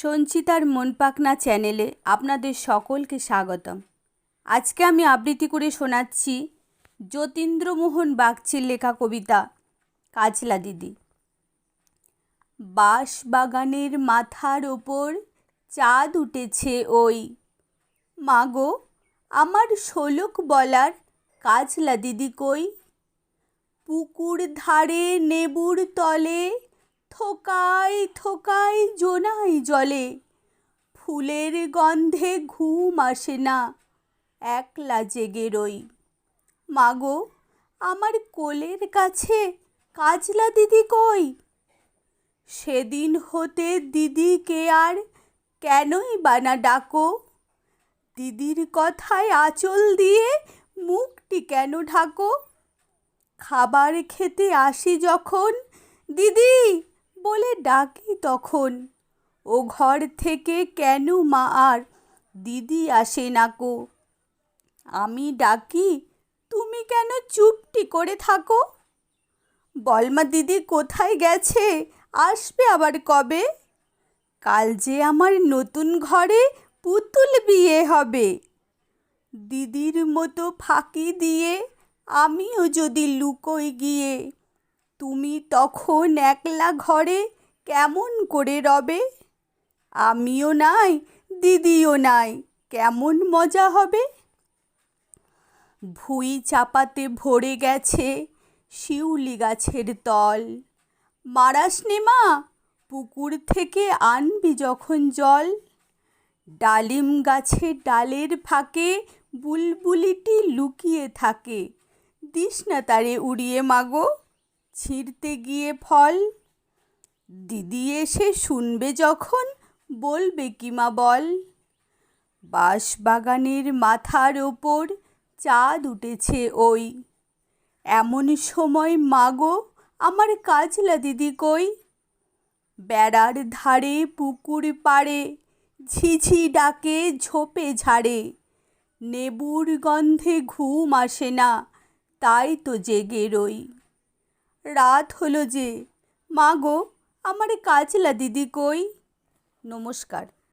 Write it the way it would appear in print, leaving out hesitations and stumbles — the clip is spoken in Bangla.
সঞ্চিতার মনপাখনা চ্যানেলে আপনাদের সকলকে স্বাগতম। আজকে আমি আবৃত্তি করে শোনাচ্ছি যতীন্দ্রমোহন বাগচির লেখা কবিতা কাজলা দিদি। বাঁশ বাগানের মাথার ওপর চাঁদ উঠেছে ওই, মাগো আমার শোলক বলার কাজলা দিদি কই? পুকুর ধারে নেবুর তলে থোকায় থোকায় জোনাই জলে, ফুলের গন্ধে ঘুম আসে না, একলা জেগে রই। মাগো আমার কোলের কাছে কাজলা দিদি কই? সেদিন হতে দিদিকে আর কেনই বানা ডাকো? দিদির কথায় আঁচল দিয়ে মুখটি কেন ঢাকো? খাবার খেতে আসি যখন দিদি বলে ডাকি তখন, ও ঘর থেকে কেন মা আর দিদি আসে নাকো? আমি ডাকি তুমি কেন চুপটি করে থাকো? বলমা দিদি কোথায় গেছে, আসবে আবার কবে? কাল যে আমার নতুন ঘরে পুতুল বিয়ে হবে। দিদির মতো ফাঁকি দিয়ে আমিও যদি লুকোই গিয়ে, তুমি তখন একলা ঘরে কেমন করে রবে? আমিও নাই দিদিও নাই, কেমন মজা হবে? ভুঁই চাপাতে ভরে গেছে শিউলি গাছের তল, মারাস নে মা পুকুর থেকে আনবি যখন জল। ডালিম গাছের ডালের ফাঁকে বুলবুলিটি লুকিয়ে থাকে, দিস না তারে উড়িয়ে মাগো, ছিঁড়তে গিয়ে ফল। দিদি এসে শুনবে যখন বলবে কি মা বল? বাঁশ বাগানের মাথার ওপর চাঁদ উঠেছে ওই, এমন সময় মাগো আমার কাজলা দিদি কই? বেড়ার ধারে পুকুর পাড়ে ঝিঝি ডাকে ঝোপে ঝাড়ে, নেবুর গন্ধে ঘুম আসে না, তাই তো জেগে রই। রাত হলো যে, মাগো আমার কাজলা দিদি কই? নমস্কার।